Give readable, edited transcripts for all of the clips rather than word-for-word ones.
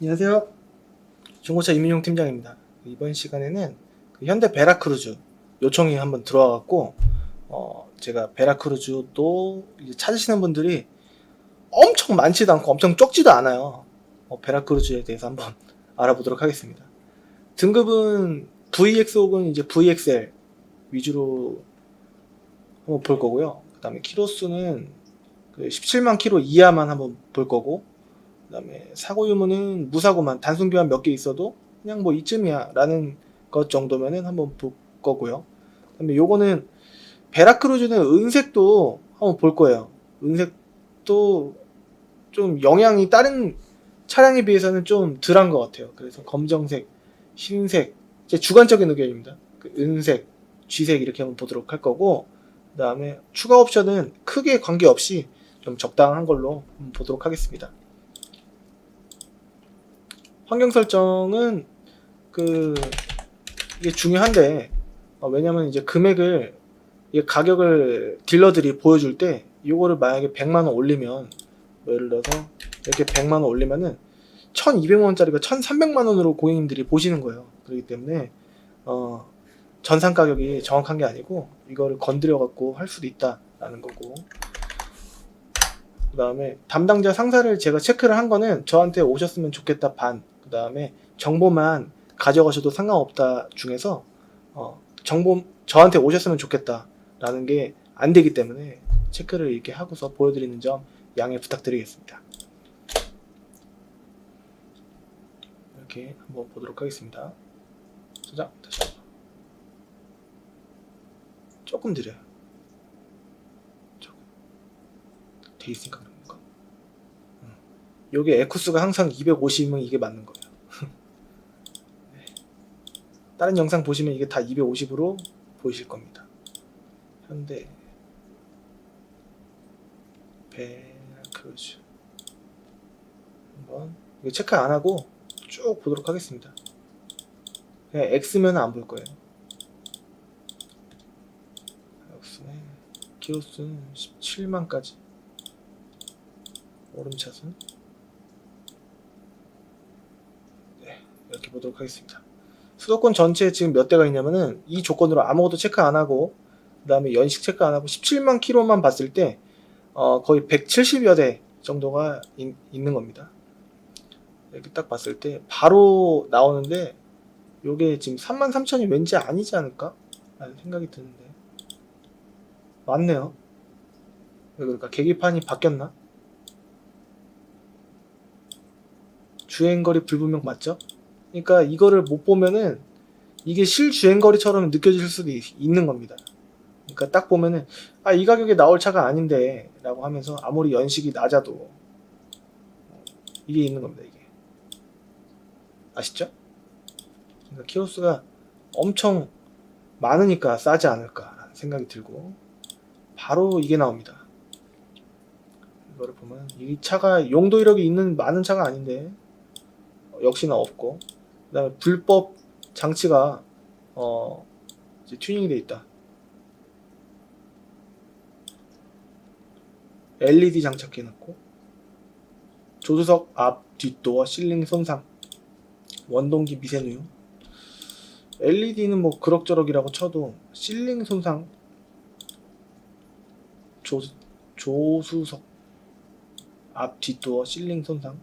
안녕하세요. 중고차 이민용 팀장입니다. 이번 시간에는 그 현대 베라크루즈 요청이 한번 들어와갖고 제가 베라크루즈도 이제 찾으시는 분들이 엄청 많지도 않고 엄청 적지도 않아요. 베라크루즈에 대해서 한번 알아보도록 하겠습니다. 등급은 VX 혹은 이제 VXL 위주로 한번 볼 거고요. 그 다음에 키로수는 그 17만 키로 이하만 한번 볼 거고, 그 다음에 사고 유무는 무사고만 단순 교환 몇 개 있어도 그냥 뭐 이쯤이야 라는 것 정도면은 한번 볼 거고요. 그 다음에 요거는 베라크루즈는 은색도 한번 볼 거예요. 은색도 좀 영향이 다른 차량에 비해서는 좀 덜한 것 같아요. 그래서 검정색, 흰색, 제 주관적인 의견입니다. 그 은색, 쥐색 이렇게 한번 보도록 할 거고, 그 다음에 추가 옵션은 크게 관계없이 좀 적당한 걸로 한번 보도록 하겠습니다. 환경 설정은 이게 중요한데, 왜냐면 이제 금액을, 이게 가격을 딜러들이 보여줄 때 이거를 만약에 100만원 올리면, 뭐 예를 들어서 이렇게 100만원 올리면은 1200만원짜리가 1300만원으로 고객님들이 보시는 거예요. 그렇기 때문에 전산 가격이 정확한 게 아니고 이거를 건드려 갖고 할 수도 있다라는 거고, 그 다음에 담당자 상사를 제가 체크를 한 거는 저한테 오셨으면 좋겠다 반, 그 다음에 정보만 가져가셔도 상관없다 중에서 정보 저한테 오셨으면 좋겠다 라는 게 안 되기 때문에 체크를 이렇게 하고서 보여드리는 점 양해 부탁드리겠습니다. 이렇게 한번 보도록 하겠습니다. 자, 다시 한번. 조금 느려요. 조금. 돼 있으니까 그런 건가? 요게 에쿠스가 항상 250이면 이게 맞는 거예요. 네. 다른 영상 보시면 이게 다 250으로 보이실 겁니다. 현대 베라크루즈 한번 이거 체크 안 하고 쭉 보도록 하겠습니다. 그냥 X면 안 볼 거예요. X네. 키로수는 17만까지. 오름차순. 네, 이렇게 보도록 하겠습니다. 수도권 전체에 지금 몇 대가 있냐면은 이 조건으로 아무것도 체크 안 하고, 그 다음에 연식 체크 안 하고 17만 키로만 봤을 때 거의 170여 대 정도가 있는 겁니다. 이렇게 딱 봤을 때 바로 나오는데 요게 지금 33,000이 왠지 아니지 않을까? 라는 생각이 드는데 맞네요. 그러니까 계기판이 바뀌었나? 주행거리 불분명 맞죠? 그러니까 이거를 못 보면은 이게 실주행거리처럼 느껴질 수도 있는 겁니다. 그러니까 딱 보면은 이 가격에 나올 차가 아닌데 라고 하면서 아무리 연식이 낮아도 이게 있는 겁니다. 이게 아시죠? 그러니까 키로수가 엄청 많으니까 싸지 않을까라는 생각이 들고 바로 이게 나옵니다. 이거를 보면 이 차가 용도 이력이 있는 많은 차가 아닌데 역시나 없고, 그 다음에 불법 장치가 이제 튜닝이 돼 있다. LED 장착해 놓고, 조수석 앞 뒷도어 실링 손상, 원동기 미세누유. LED는 뭐 그럭저럭이라고 쳐도 실링 손상, 조수석 앞 뒷도어 실링 손상.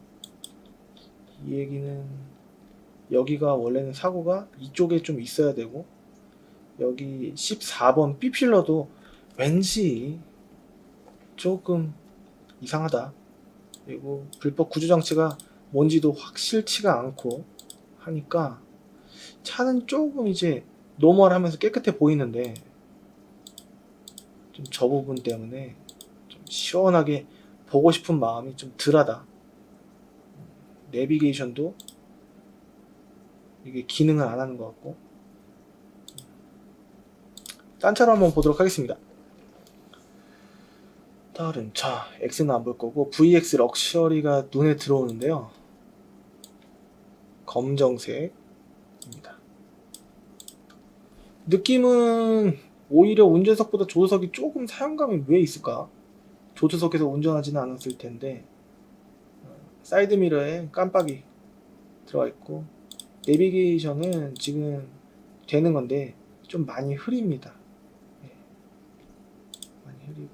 이 얘기는 여기가 원래는 사고가 이쪽에 좀 있어야 되고, 여기 14번 B필러도 왠지 조금 이상하다. 그리고 불법 구조장치가 뭔지도 확실치가 않고 하니까 차는 조금 이제 노멀하면서 깨끗해 보이는데 좀 저 부분 때문에 좀 시원하게 보고 싶은 마음이 좀 덜하다. 내비게이션도 이게 기능을 안 하는 것 같고, 딴 차로 한번 보도록 하겠습니다. 다른 차 X는 안 볼 거고 VX 럭셔리가 눈에 들어오는데요. 검정색입니다. 느낌은 오히려 운전석보다 조수석이 조금 사용감이 왜 있을까? 조수석에서 운전하지는 않았을 텐데 사이드미러에 깜빡이 들어가 있고, 내비게이션은 지금 되는 건데 좀 많이 흐립니다. 네, 많이 흐리고,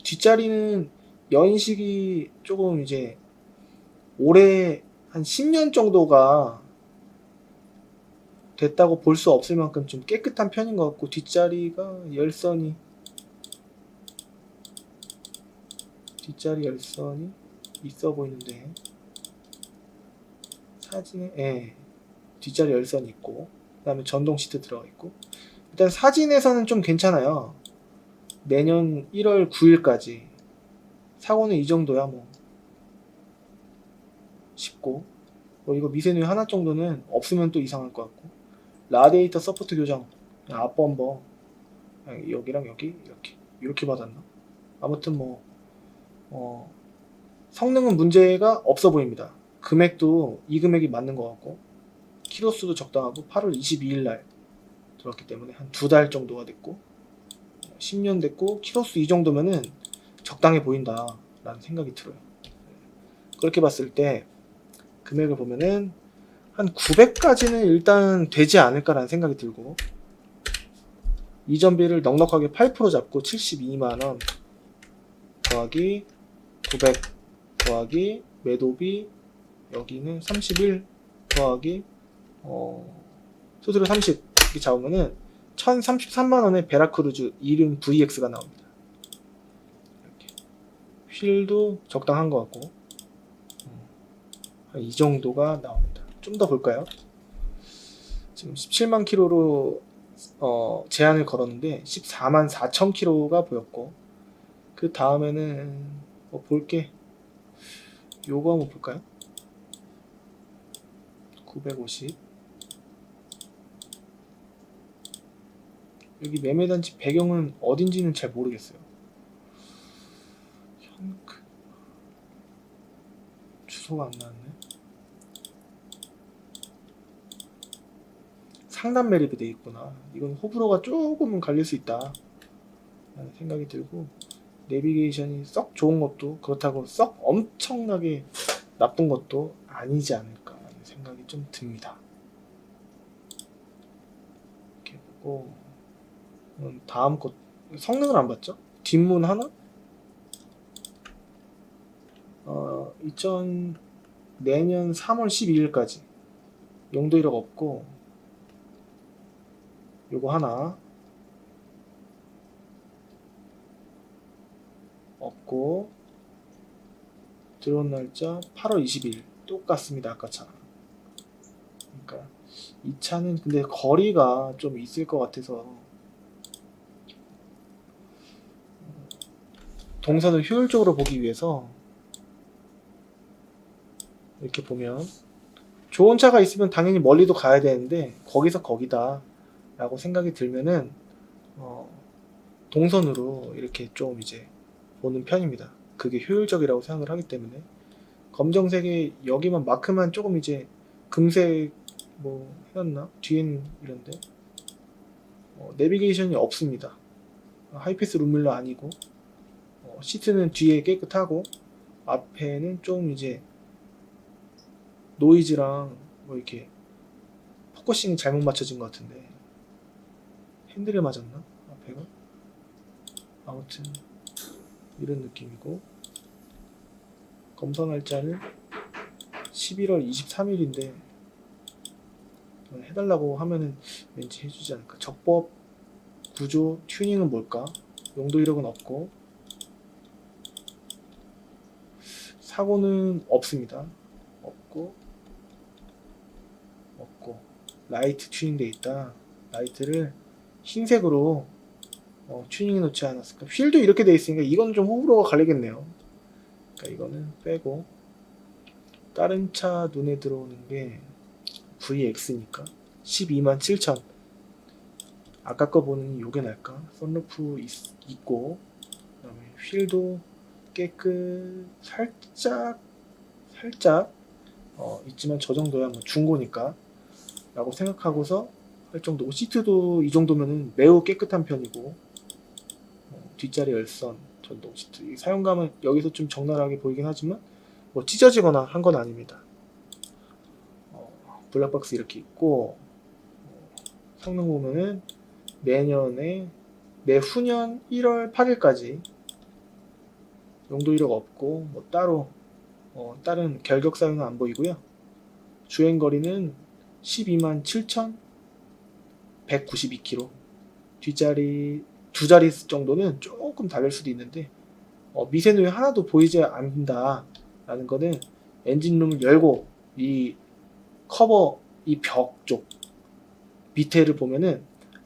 뒷자리는 연식이 조금 이제 올해 한 10년 정도가 됐다고 볼 수 없을 만큼 좀 깨끗한 편인 것 같고, 뒷자리 열선이 있어 보이는데, 사진에, 예, 뒷자리 열선이 있고, 그 다음에 전동 시트 들어가 있고, 일단 사진에서는 좀 괜찮아요. 내년 1월 9일까지 사고는 이 정도야 뭐 쉽고, 뭐 이거 미세누이 하나 정도는 없으면 또 이상할 것 같고, 라디에이터 서포트 교정 앞범버 여기랑 여기 이렇게 받았나? 아무튼 뭐 성능은 문제가 없어 보입니다. 금액도 이 금액이 맞는 것 같고, 키로수도 적당하고 8월 22일 날 들어왔기 때문에 한 2달 정도가 됐고, 10년 됐고, 키로수 이 정도면은 적당해 보인다 라는 생각이 들어요. 그렇게 봤을 때 금액을 보면은 한 900까지는 일단 되지 않을까라는 생각이 들고, 이전비를 넉넉하게 8% 잡고 72만원 더하기 900 더하기 매도비 여기는 31 더하기 수수료 30 이렇게 잡으면은 1033만원의 베라크루즈 이륜 VX가 나옵니다. 이렇게. 휠도 적당한 것 같고, 이 정도가 나옵니다. 좀 더 볼까요? 지금 17만 킬로로 제한을 걸었는데 14만 4천 킬로가 보였고, 그 다음에는 볼게 요거 한번 볼까요? 950 여기 매매단지 배경은 어딘지는 잘 모르겠어요. 현크 주소가 안 나왔네. 상단 매립이 돼 있구나. 이건 호불호가 조금은 갈릴 수 있다 라는 생각이 들고, 내비게이션이 썩 좋은 것도 그렇다고 썩 엄청나게 나쁜 것도 아니지 않을까 하는 생각이 좀 듭니다. 이렇게 보고, 다음 것 성능을 안 봤죠? 뒷문 하나? 내년 3월 12일까지 용도 이력 없고, 요거 하나 없고, 들어온 날짜 8월 20일 똑같습니다. 아까처럼. 그러니까 이 차는 근데 거리가 좀 있을 것 같아서 동선을 효율적으로 보기 위해서 이렇게 보면, 좋은 차가 있으면 당연히 멀리도 가야 되는데 거기서 거기다 라고 생각이 들면은 동선으로 이렇게 좀 이제 보는 편입니다. 그게 효율적이라고 생각을 하기 때문에. 검정색에 여기만 마크만 조금 이제 금색 뭐 해놨나? 뒤에는 이런데 내비게이션이 없습니다. 하이패스 룸밀러 아니고, 시트는 뒤에 깨끗하고, 앞에는 좀 이제 노이즈랑 뭐 이렇게 포커싱이 잘못 맞춰진 것 같은데 핸들에 맞았나? 앞에가? 아무튼 이런 느낌이고, 검사 날짜는 11월 23일인데 해달라고 하면은 왠지 해주지 않을까. 적법 구조 튜닝은 뭘까? 용도 이력은 없고, 사고는 없습니다. 없고 라이트 튜닝 돼 있다. 라이트를 흰색으로 튜닝해 놓지 않았을까. 휠도 이렇게 돼 있으니까 이건 좀 호불호가 갈리겠네요. 그러니까 이거는 빼고, 다른 차 눈에 들어오는 게 VX니까 12만 7천. 아까 거 보는 요게 날까? 썬루프 있고, 그 다음에 휠도 살짝 있지만 저 정도야 뭐 중고니까 라고 생각하고서 할 정도고, 시트도 이 정도면은 매우 깨끗한 편이고, 뒷자리 열선, 전동 시트, 사용감은 여기서 좀 적나라하게 보이긴 하지만 뭐 찢어지거나 한 건 아닙니다. 블랙박스 이렇게 있고, 성능 보면은 내후년 1월 8일까지 용도 이력 없고, 뭐 따로 다른 결격 사유는 안 보이고요. 주행거리는 127,192km. 뒷자리 두 자리 정도는 조금 다를 수도 있는데, 미세누이 하나도 보이지 않는다 라는 거는 엔진룸을 열고 이 커버 이 벽 쪽 밑에를 보면은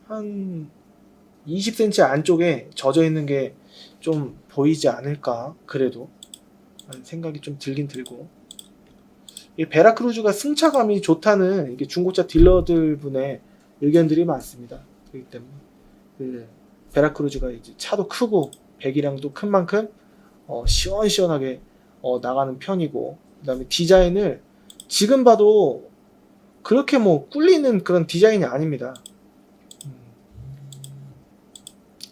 한 20cm 안쪽에 젖어 있는 게 좀 보이지 않을까, 그래도 하는 생각이 좀 들긴 들고, 이 베라크루즈가 승차감이 좋다는 이게 중고차 딜러들 분의 의견들이 많습니다. 그렇기 때문에 그 베라크루즈가 이제 차도 크고 배기량도 큰 만큼 시원시원하게 나가는 편이고, 그 다음에 디자인을 지금 봐도 그렇게 뭐 꿀리는 그런 디자인이 아닙니다.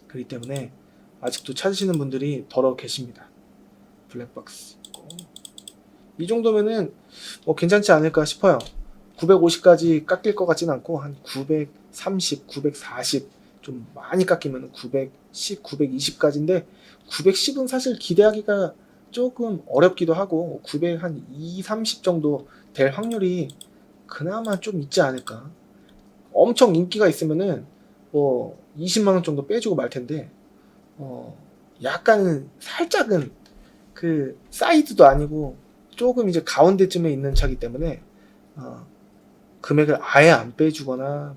그렇기 때문에 아직도 찾으시는 분들이 더러 계십니다. 블랙박스 이 정도면은 괜찮지 않을까 싶어요. 950까지 깎일 것 같진 않고 한 930, 940 좀 많이 깎이면 910, 920까지인데 910은 사실 기대하기가 조금 어렵기도 하고 900 한 2, 30 정도 될 확률이 그나마 좀 있지 않을까. 엄청 인기가 있으면은 20만원 정도 빼주고 말 텐데, 약간은 살짝은 그 사이드도 아니고 조금 이제 가운데쯤에 있는 차기 때문에 금액을 아예 안 빼주거나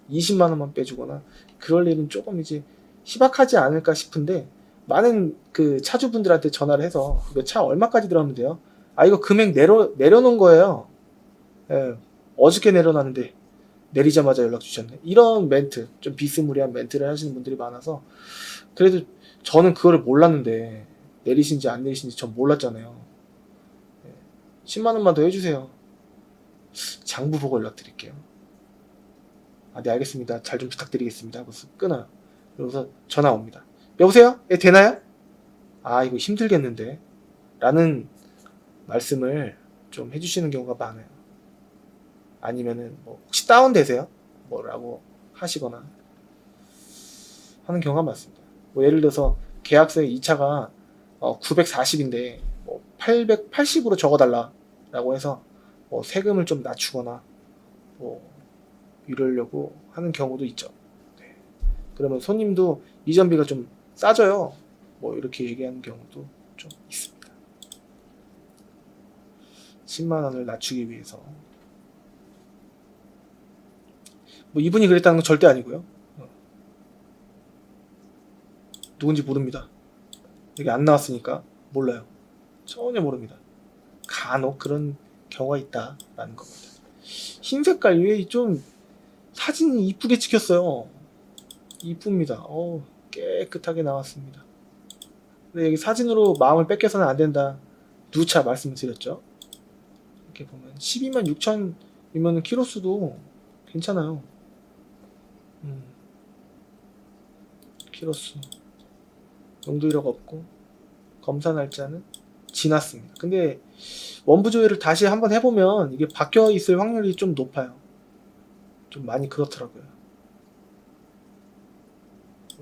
20만원만 빼주거나 그럴 일은 조금 이제 희박하지 않을까 싶은데, 많은 그 차주분들한테 전화를 해서 그 차 얼마까지 들어가면 돼요? 이거 금액 내려놓은 거예요. 예, 어저께 내려놨는데 내리자마자 연락 주셨네. 이런 멘트, 좀 비스무리한 멘트를 하시는 분들이 많아서, 그래도 저는 그거를 몰랐는데 내리신지 안 내리신지 전 몰랐잖아요. 10만원만 더 해주세요. 장부 보고 연락드릴게요. 네, 알겠습니다. 잘 좀 부탁드리겠습니다 하고 끊어요. 그러고서 전화 옵니다. 여보세요? 되나요? 이거 힘들겠는데 라는 말씀을 좀 해주시는 경우가 많아요. 아니면은 혹시 다운되세요? 뭐라고 하시거나 하는 경우가 많습니다. 예를 들어서 계약서에 이 차가 940인데 880으로 적어달라 라고 해서 세금을 좀 낮추거나 이러려고 하는 경우도 있죠. 네. 그러면 손님도 이전비가 좀 싸져요. 이렇게 얘기하는 경우도 좀 있습니다. 10만원을 낮추기 위해서. 이분이 그랬다는 건 절대 아니고요. 누군지 모릅니다. 여기 안 나왔으니까 몰라요. 전혀 모릅니다. 간혹 그런 경우가 있다라는 겁니다. 흰 색깔 위에 좀 사진이 이쁘게 찍혔어요. 이쁩니다. 깨끗하게 나왔습니다. 근데 여기 사진으로 마음을 뺏겨서는 안 된다. 누차 말씀을 드렸죠. 이렇게 보면 12만 6천이면 키로수도 괜찮아요. 키로수 용도 이력 없고 검사 날짜는 지났습니다. 근데 원부 조회를 다시 한번 해보면 이게 바뀌어 있을 확률이 좀 높아요. 좀 많이 그렇더라고요.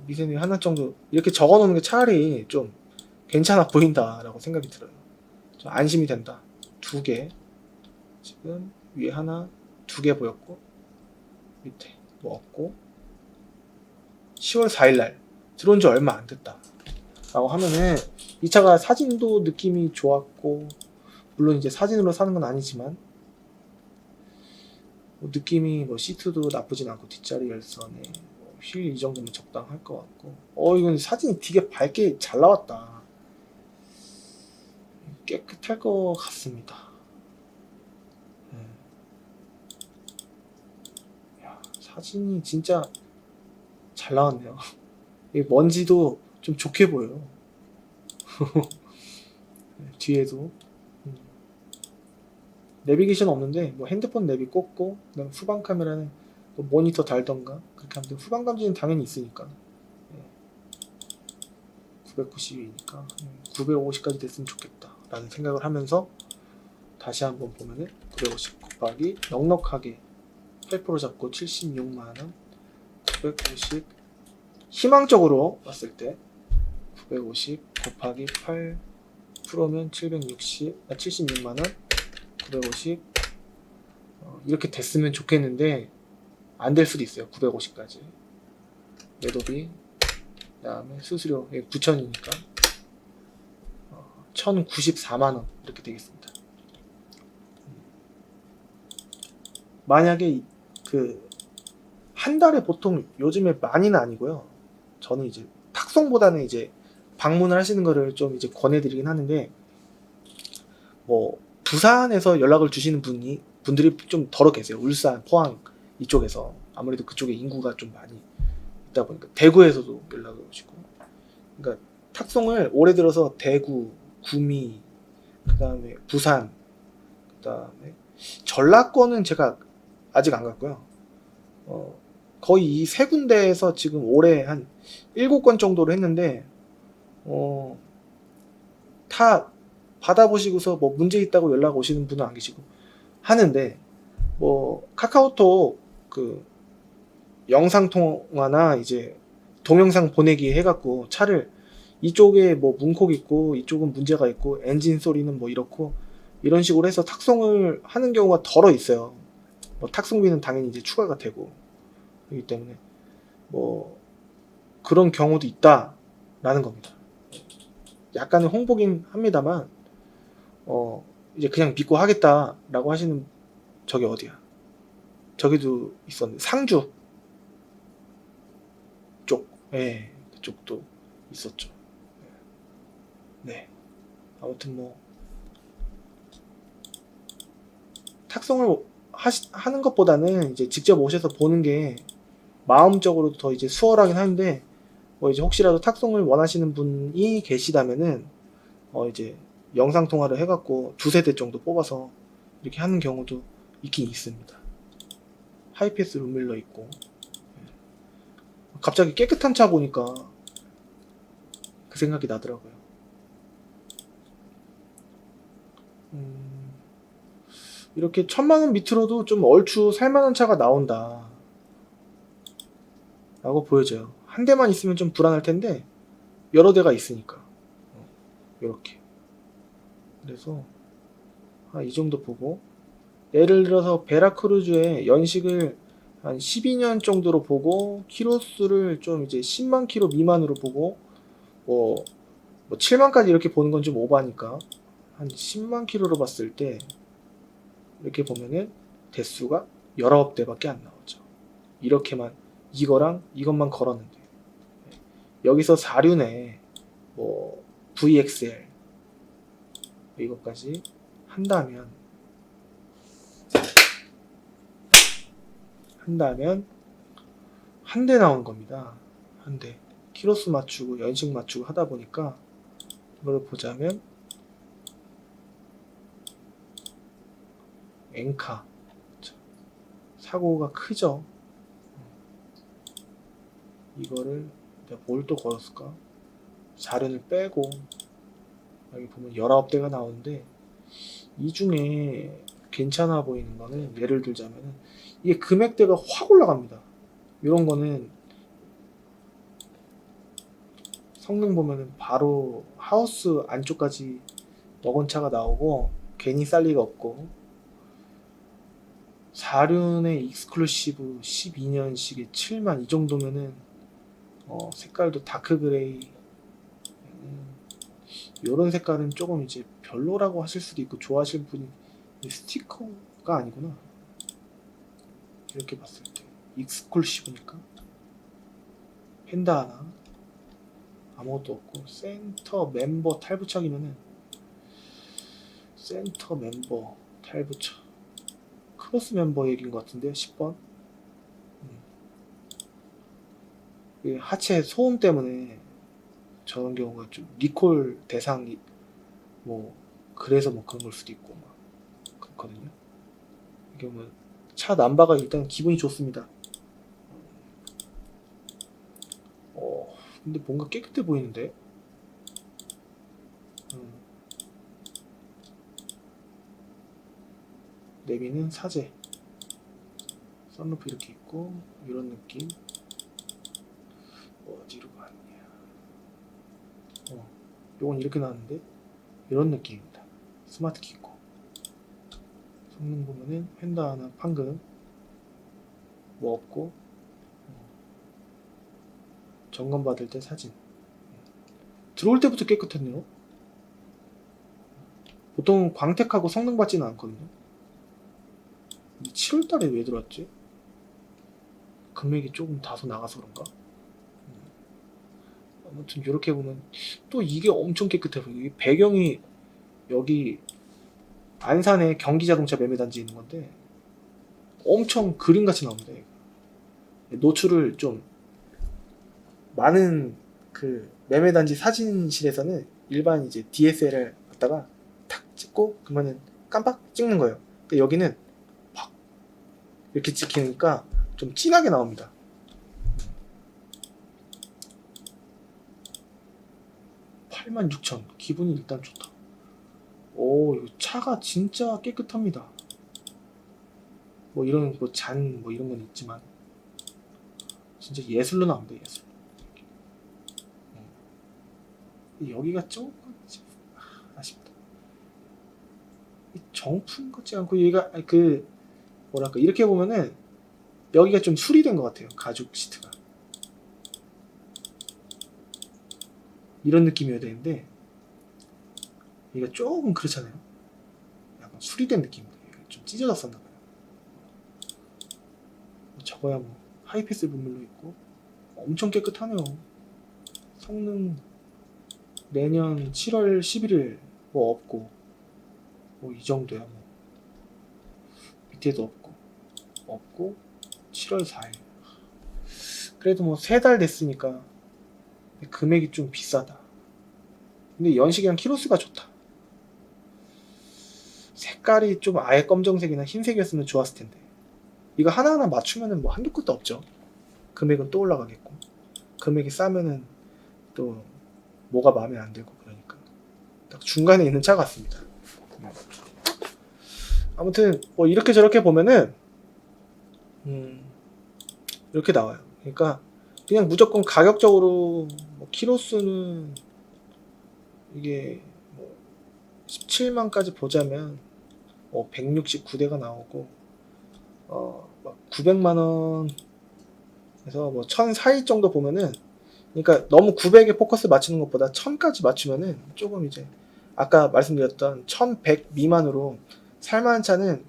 미세누이 하나 정도 이렇게 적어놓는 게 차라리 좀 괜찮아 보인다라고 생각이 들어요. 좀 안심이 된다. 2개 지금 위에 하나 2개 보였고 밑에 없고 10월 4일날 들어온 지 얼마 안 됐다 라고 하면은 이 차가 사진도 느낌이 좋았고, 물론 이제 사진으로 사는 건 아니지만 느낌이 시트도 나쁘진 않고 뒷자리 열선에 휠 이 정도면 적당할 것 같고, 이건 사진이 되게 밝게 잘 나왔다. 깨끗할 것 같습니다. 사진이 진짜 잘 나왔네요. 먼지도 좀 좋게 보여요. 뒤에도 내비게이션 없는데 핸드폰 내비 꽂고, 그다음에 후방 카메라는 모니터 달던가 그렇게 하면 후방 감지는 당연히 있으니까 990이니까 950까지 됐으면 좋겠다 라는 생각을 하면서 다시 한번 보면은 950 곱하기 넉넉하게 8% 잡고 76만원 950 희망적으로 봤을 때 950 곱하기 8%면 76만원 950 이렇게 됐으면 좋겠는데 안 될 수도 있어요. 950까지 매도비 그 다음에 수수료 9,000이니까 1,094만원 이렇게 되겠습니다. 만약에 한 달에 보통 요즘에 많이는 아니고요. 저는 이제 탁송보다는 이제 방문을 하시는 거를 좀 이제 권해드리긴 하는데, 뭐 부산에서 연락을 주시는 분들이 좀 덜어 계세요. 울산, 포항 이쪽에서 아무래도 그쪽에 인구가 좀 많이 있다 보니까 대구에서도 연락을 오시고, 그러니까 탁송을 올해 들어서 대구, 구미, 그 다음에 부산, 그 다음에 전라권은 제가 아직 안 갔고요. 거의 이 세 군데에서 지금 올해 한 7건 정도로 했는데, 다 받아보시고서 뭐 문제 있다고 연락 오시는 분은 안 계시고 하는데, 뭐 카카오톡 그 영상통화나 이제 동영상 보내기 해갖고 차를 이쪽에 뭐 문콕 있고 이쪽은 문제가 있고 엔진 소리는 뭐 이렇고 이런 식으로 해서 탁송을 하는 경우가 덜어 있어요. 뭐 탁송비는 당연히 이제 추가가 되고 그렇기 때문에 뭐 그런 경우도 있다라는 겁니다. 약간의 홍보긴 합니다만 이제 그냥 믿고 하겠다라고 하시는, 저기 어디야? 저기도 있었는데 상주 쪽, 예, 그쪽도 있었죠. 네, 아무튼 뭐 탁송을 하는 것보다는 이제 직접 오셔서 보는 게 마음적으로도 더 이제 수월하긴 한데, 뭐 이제 혹시라도 탁송을 원하시는 분이 계시다면은 이제 영상 통화를 해갖고 2세대 정도 뽑아서 이렇게 하는 경우도 있긴 있습니다. 하이패스 룸밀러 있고. 갑자기 깨끗한 차 보니까 그 생각이 나더라고요. 이렇게 1,000만원 밑으로도 좀 얼추 살만한 차가 나온다 라고 보여져요. 한 대만 있으면 좀 불안할 텐데 여러 대가 있으니까 이렇게. 그래서 이 정도 보고, 예를 들어서 베라크루즈의 연식을 한 12년 정도로 보고 키로수를 좀 이제 10만 키로 미만으로 보고 뭐 7만까지 이렇게 보는 건 좀 오바니까 한 10만 키로로 봤을 때 이렇게 보면은 대수가 19대밖에 안 나오죠. 이렇게만 이거랑 이것만 걸었는데, 여기서 4륜에 뭐 VXL 이것까지 한다면 한 대 나온 겁니다. 한 대. 키로수 맞추고 연식 맞추고 하다 보니까 이걸 보자면 엔카 사고가 크죠. 이거를 내가 뭘 또 걸었을까? 4륜을 빼고 여기 보면 19대가 나오는데, 이 중에 괜찮아 보이는 거는 예를 들자면 이게 금액대가 확 올라갑니다. 이런 거는 성능 보면은 바로 하우스 안쪽까지 먹은 차가 나오고 괜히 쌀 리가 없고, 4륜의 익스클루시브 12년식에 7만 이 정도면은 색깔도 다크 그레이, 요런 색깔은 조금 이제 별로라고 하실 수도 있고 좋아하실 분이, 스티커가 아니구나. 이렇게 봤을 때 익스클루시브니까 펜다 하나 아무것도 없고, 센터 멤버 탈부착이면은 센터 멤버 탈부착 크로스 멤버 얘기인 것 같은데 10번 하체 소음 때문에 저런 경우가 좀 리콜 대상이 뭐 그래서 뭐 그런 걸 수도 있고 막 그렇거든요. 이게 뭐 차 남바가 일단 기분이 좋습니다. 근데 뭔가 깨끗해 보이는데. 내비는 사제, 썬루프 이렇게 있고 이런 느낌. 어디로 갔냐? 요건 이렇게 나왔는데 이런 느낌입니다. 스마트키 있고 성능 보면은 펜다 하나 판금 뭐 없고 점검 받을 때 사진. 들어올 때부터 깨끗했네요. 보통 광택하고 성능 받지는 않거든요. 7월달에 왜 들어왔지? 금액이 조금 다소 나가서 그런가? 아무튼 이렇게 보면 또 이게 엄청 깨끗해 보여요. 이 배경이 여기 안산에 경기자동차 매매단지 있는 건데 엄청 그림같이 나옵니다. 노출을 좀 많은 그 매매단지 사진실에서는 일반 이제 DSLR 갖다가 탁 찍고 그러면은 깜빡 찍는 거예요. 근데 여기는 팍 이렇게 찍히니까 좀 진하게 나옵니다. 86,000 기분이 일단 좋다. 오, 이거 차가 진짜 깨끗합니다. 뭐 이런 뭐 잔 뭐 이런 건 있지만 진짜 예술로 나옵니다. 예술. 여기가 조금 아쉽다. 정품 같지 않고 얘가 그 뭐랄까 이렇게 보면은 여기가 좀 수리된 것 같아요. 가죽 시트가 이런 느낌이어야 되는데 얘가 조금 그렇잖아요. 약간 수리된 느낌이에요. 좀 찢어졌었나 봐요. 저거야 뭐 하이패스 분물로 있고 엄청 깨끗하네요. 성능 내년 7월 11일 뭐 없고 뭐 이 정도야. 뭐 밑에도 없고 7월 4일 그래도 뭐 3달 됐으니까 금액이 좀 비싸다. 근데 연식이랑 키로수가 좋다. 색깔이 좀 아예 검정색이나 흰색이었으면 좋았을 텐데 이거 하나하나 맞추면은 뭐 한두 끝도 없죠. 금액은 또 올라가겠고 금액이 싸면은 또 뭐가 마음에 안 들고 그러니까 딱 중간에 있는 차 같습니다. 아무튼 뭐 이렇게 저렇게 보면은 이렇게 나와요. 그러니까 그냥 무조건 가격적으로 뭐 키로수는 이게 뭐 17만까지 보자면 169대가 나오고 막 900만원에서 뭐 1000 사이 정도 보면은 그러니까 너무 900에 포커스 맞추는 것보다 1000까지 맞추면은 조금 이제 아까 말씀드렸던 1100 미만으로 살만한 차는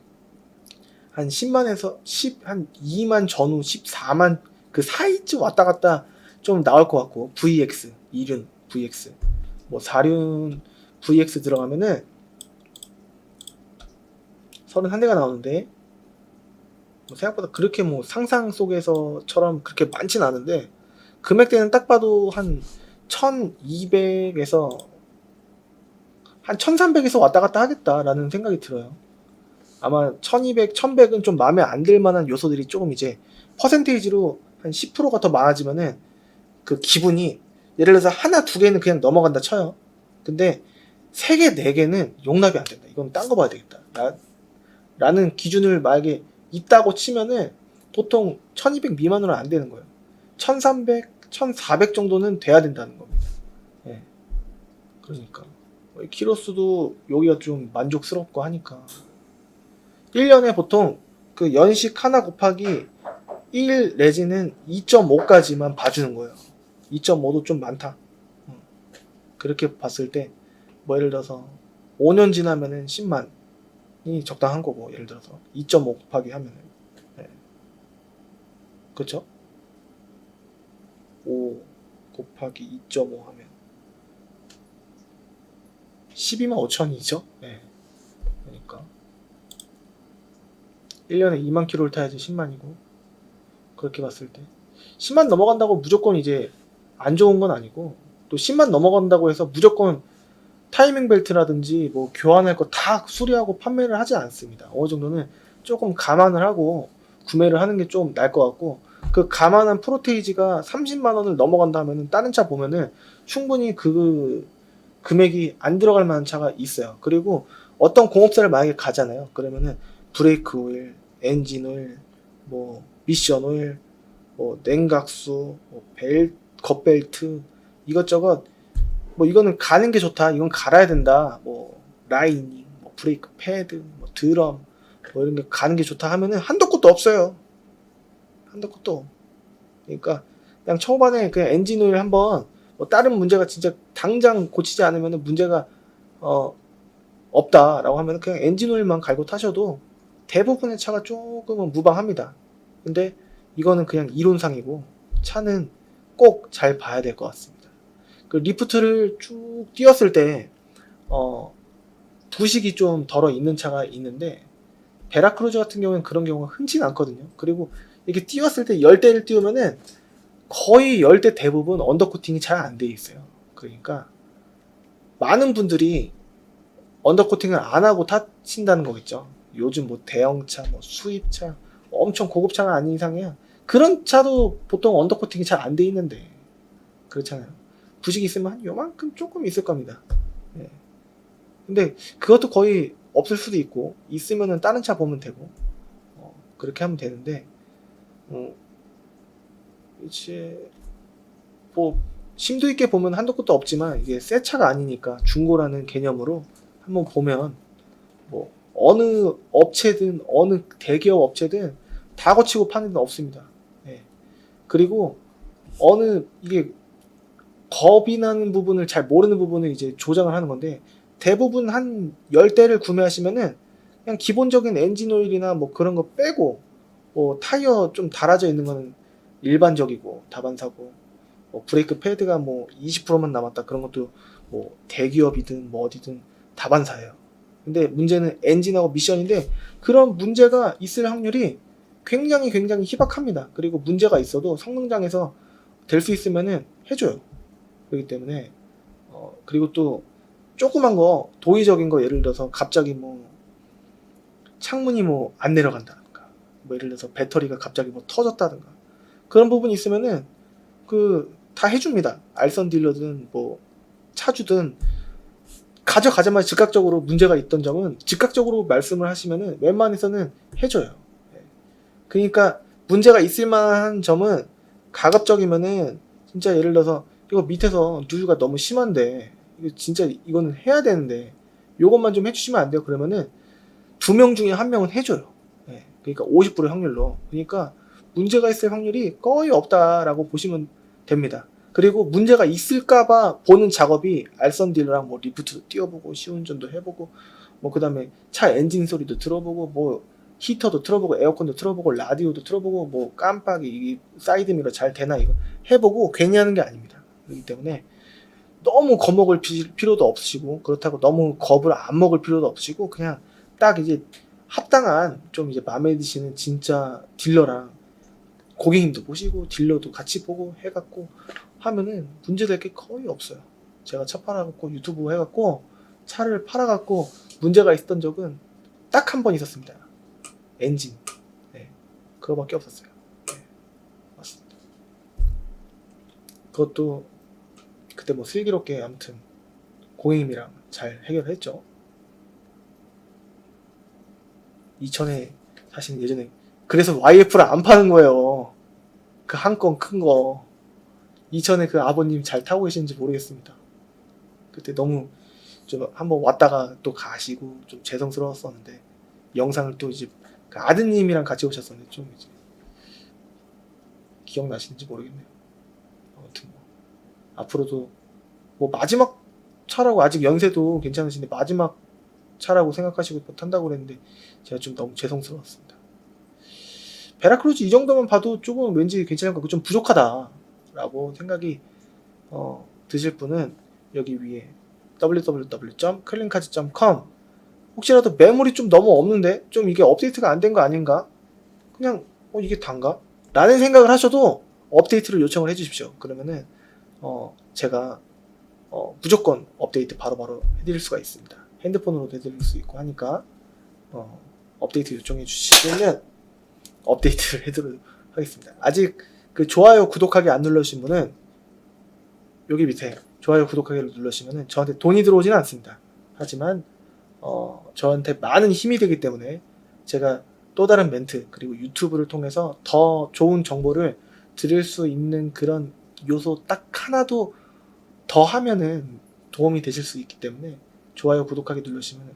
한 10만에서 한 2만 전후 14만 그 사이쯤 왔다 갔다 좀 나올 것 같고 VX 2륜 VX 뭐 4륜 VX 들어가면은 31대가 나오는데 뭐 생각보다 그렇게 뭐 상상 속에서처럼 그렇게 많진 않은데 금액대는 딱 봐도 한 1200에서 한 1300에서 왔다 갔다 하겠다라는 생각이 들어요. 아마 1200, 1100은 좀 마음에 안 들 만한 요소들이 조금 이제 퍼센테이지로 한 10%가 더 많아지면은 그 기분이 예를 들어서 하나 두 개는 그냥 넘어간다 쳐요. 근데 3개, 4개는 용납이 안 된다. 이건 딴 거 봐야 되겠다. 라는 기준을 만약에 있다고 치면은 보통 1200 미만으로는 안 되는 거예요. 1300, 1400 정도는 돼야 된다는 겁니다. 예. 그러니까 키로수도 여기가 좀 만족스럽고 하니까 1년에 보통 그 연식 하나 곱하기 1 내지는 2.5까지만 봐주는 거예요. 2.5도 좀 많다. 그렇게 봤을 때 뭐 예를 들어서 5년 지나면은 10만이 적당한 거고 예를 들어서 2.5 곱하기 하면은 네. 그쵸? 5 곱하기 2.5 하면 12만 5천이죠? 네. 그러니까 1년에 2만 킬로를 타야지 10만이고 그렇게 봤을 때 10만 넘어간다고 무조건 이제 안 좋은 건 아니고 또 10만 넘어간다고 해서 무조건 타이밍 벨트라든지 뭐 교환할 거 다 수리하고 판매를 하지 않습니다. 어느 정도는 조금 감안을 하고 구매를 하는 게 좀 나을 것 같고 그 감안한 프로테이지가 30만 원을 넘어간다 하면은 다른 차 보면은 충분히 그 금액이 안 들어갈 만한 차가 있어요. 그리고 어떤 공업사를 만약에 가잖아요. 그러면은 브레이크 오일, 엔진 오일, 뭐 미션 오일, 뭐 냉각수, 뭐 겉벨트 이것저것 뭐 이거는 가는 게 좋다, 이건 갈아야 된다, 뭐 라이닝, 뭐 브레이크 패드, 뭐 드럼, 뭐 이런 게 가는 게 좋다 하면은 한도 끝도 없어요. 한도 끝도. 그러니까 그냥 초반에 그냥 엔진 오일 한번 뭐 다른 문제가 진짜 당장 고치지 않으면 문제가 없다라고 하면 그냥 엔진 오일만 갈고 타셔도 대부분의 차가 조금은 무방합니다. 근데 이거는 그냥 이론상이고 차는 꼭 잘 봐야 될 것 같습니다. 그 리프트를 쭉 띄웠을 때 부식이 좀 덜어 있는 차가 있는데 베라크루즈 같은 경우는 그런 경우가 흔치는 않거든요. 그리고 이렇게 띄웠을 때 열대를 띄우면은 거의 열대 대부분 언더코팅이 잘 안 돼 있어요. 그러니까 많은 분들이 언더코팅을 안 하고 타신다는 거겠죠. 요즘 뭐 대형차, 뭐 수입차, 엄청 고급차가 아닌 이상이야. 그런 차도 보통 언더코팅이 잘 안 돼 있는데 그렇잖아요. 부식이 있으면 한 요만큼 조금 있을 겁니다. 예. 근데 그것도 거의 없을 수도 있고 있으면은 다른 차 보면 되고 그렇게 하면 되는데 이제 뭐 심도 있게 보면 한도 끝도 없지만 이게 새 차가 아니니까 중고라는 개념으로 한번 보면 뭐 어느 업체든 어느 대기업 업체든 다 거치고 파는 데는 없습니다. 예. 그리고 어느 이게 겁이 나는 부분을 잘 모르는 부분을 이제 조정을 하는 건데 대부분 한 10대를 구매하시면은 그냥 기본적인 엔진 오일이나 뭐 그런 거 빼고 뭐 타이어 좀 달아져 있는 거는 일반적이고 다반사고 뭐 브레이크 패드가 뭐 20%만 남았다 그런 것도 뭐 대기업이든 뭐 어디든 다반사예요. 근데 문제는 엔진하고 미션인데 그런 문제가 있을 확률이 굉장히 희박합니다. 그리고 문제가 있어도 성능장에서 될 수 있으면은 해줘요. 그렇기 때문에 그리고 또 조그만 거 도의적인 거 예를 들어서 갑자기 뭐 창문이 뭐 안 내려간다든가 뭐 예를 들어서 배터리가 갑자기 뭐 터졌다든가 그런 부분이 있으면은 그 다 해줍니다. 알선 딜러든 뭐 차주든 가져가자마자 즉각적으로 문제가 있던 점은 즉각적으로 말씀을 하시면은 웬만해서는 해줘요. 그러니까 문제가 있을 만한 점은 가급적이면은 진짜 예를 들어서 이거 밑에서 누유가 너무 심한데 이거 진짜 이거는 해야 되는데 요것만 좀 해주시면 안 돼요? 그러면은 2명 중에 1명은 해줘요. 그러니까 50% 확률로. 그러니까 문제가 있을 확률이 거의 없다라고 보시면 됩니다. 그리고 문제가 있을까봐 보는 작업이 알선 딜러랑 뭐 리프트도 띄워보고 시운전도 해보고 뭐 그 다음에 차 엔진 소리도 들어보고 뭐 히터도 틀어보고 에어컨도 틀어보고 라디오도 틀어보고 뭐 깜빡이 사이드미러 잘 되나 이거 해보고 괜히 하는 게 아닙니다. 그렇기 때문에 너무 겁먹을 필요도 없으시고 그렇다고 너무 겁을 안 먹을 필요도 없으시고 그냥 딱 이제 합당한 좀 이제 마음에 드시는 진짜 딜러랑 고객님도 보시고 딜러도 같이 보고 해갖고 하면은 문제될 게 거의 없어요. 제가 차 팔아갖고 유튜브 해갖고 차를 팔아갖고 문제가 있었던 적은 딱 한 번 있었습니다. 엔진. 그거밖에 없었어요. 맞습니다. 그것도 그때 뭐 슬기롭게 아무튼 고객님이랑 잘 해결했죠. 이천에 사실 예전에 그래서 YF를 안 파는 거예요. 그 한 건 큰 거. 이천에 그 아버님 잘 타고 계시는지 모르겠습니다. 그때 너무 좀 한번 왔다가 또 가시고 좀 죄송스러웠었는데 영상을 또 이제 그 아드님이랑 같이 오셨었는데 좀 이제 기억나시는지 모르겠네요. 아무튼 뭐 앞으로도 뭐 마지막 차라고 아직 연세도 괜찮으신데 마지막 차라고 생각하시고 뭐 탄다고 그랬는데 제가 좀 너무 죄송스러웠습니다. 베라크루즈 이 정도만 봐도 조금 왠지 괜찮을 것 같고 좀 부족하다라고 생각이 드실 분은 여기 위에 www.cleancars.com 혹시라도 메모리 좀 너무 없는데 좀 이게 업데이트가 안 된 거 아닌가? 그냥 이게 단가? 라는 생각을 하셔도 업데이트를 요청을 해주십시오. 그러면은 제가 무조건 업데이트 바로바로 해드릴 수가 있습니다. 핸드폰으로도 해드릴 수 있고 하니까 업데이트 요청해 주시면 업데이트를 해드리도록 하겠습니다. 아직 그 좋아요 구독하기 안 눌러주신 분은 여기 밑에 좋아요 구독하기를 누르시면은 저한테 돈이 들어오지는 않습니다. 하지만 저한테 많은 힘이 되기 때문에 제가 또 다른 멘트 그리고 유튜브를 통해서 더 좋은 정보를 드릴 수 있는 그런 요소 딱 하나도 더 하면은 도움이 되실 수 있기 때문에 좋아요, 구독하기 누르시면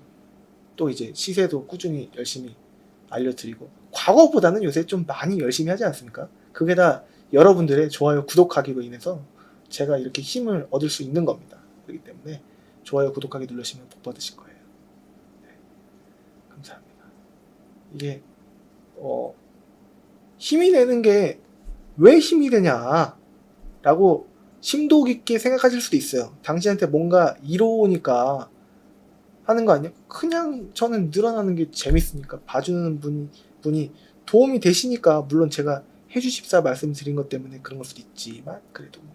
또 이제 시세도 꾸준히 열심히 알려드리고, 과거보다는 요새 좀 많이 열심히 하지 않습니까? 그게 다 여러분들의 좋아요, 구독하기로 인해서 제가 이렇게 힘을 얻을 수 있는 겁니다. 그렇기 때문에 좋아요, 구독하기 누르시면 복 받으실 거예요. 네, 감사합니다. 이게 힘이 되는 게 왜 힘이 되냐 라고 심도 깊게 생각하실 수도 있어요. 당신한테 뭔가 이로우니까 하는 거 아니야? 그냥 저는 늘어나는 게 재밌으니까, 봐주는 분이 도움이 되시니까. 물론 제가 해주십사 말씀드린 것 때문에 그런 걸 수도 있지만, 그래도 뭐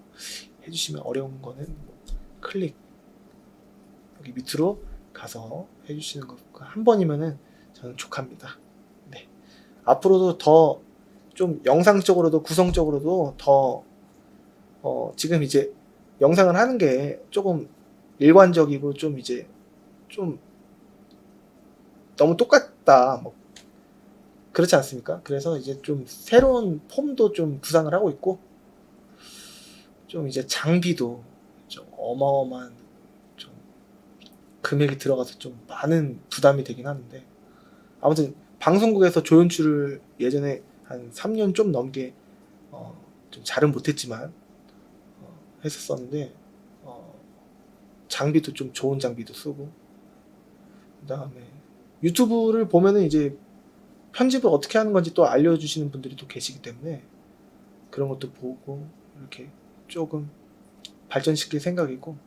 해주시면 어려운 거는 뭐 클릭 여기 밑으로 가서 해주시는 거 한 번이면은 저는 족합니다. 네. 앞으로도 더 좀 영상적으로도 구성적으로도 더 지금 이제 영상을 하는 게 조금 일관적이고 좀 이제 좀 너무 똑같다 뭐 그렇지 않습니까? 그래서 이제 좀 새로운 폼도 좀 구상을 하고 있고, 좀 이제 장비도 좀 어마어마한 좀 금액이 들어가서 좀 많은 부담이 되긴 하는데, 아무튼 방송국에서 조연출을 예전에 한 3년 좀 넘게 좀 잘은 못했지만 했었었는데, 장비도 좀 좋은 장비도 쓰고, 그 다음에 유튜브를 보면은 이제 편집을 어떻게 하는 건지 또 알려주시는 분들이 또 계시기 때문에 그런 것도 보고 이렇게 조금 발전시킬 생각이고,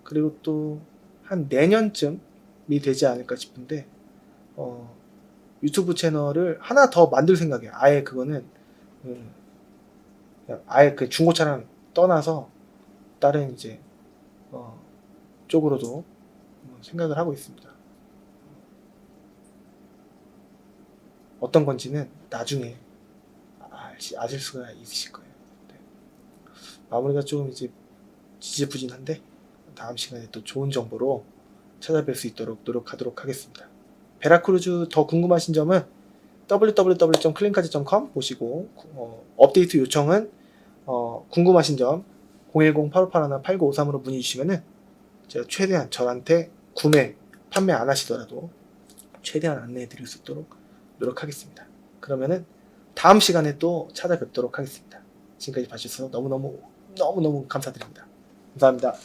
그리고 또 한 내년쯤이 되지 않을까 싶은데 유튜브 채널을 하나 더 만들 생각이에요. 아예 그거는 그냥 아예 그 중고차랑 떠나서 다른 이제 쪽으로도 생각을 하고 있습니다. 어떤 건지는 나중에 아실 수가 있으실 거예요. 네. 마무리가 좀 이제 지지부진한데 다음 시간에 또 좋은 정보로 찾아뵐 수 있도록 노력하도록 하겠습니다. 베라크루즈 더 궁금하신 점은 www.clean카지.com 보시고, 업데이트 요청은 궁금하신 점 010-8581-8953으로 문의 주시면은 제가 최대한 저한테 판매 안 하시더라도 최대한 안내해 드릴 수 있도록 노력하겠습니다. 그러면은 다음 시간에 또 찾아뵙도록 하겠습니다. 지금까지 봐주셔서 너무너무 감사드립니다. 감사합니다.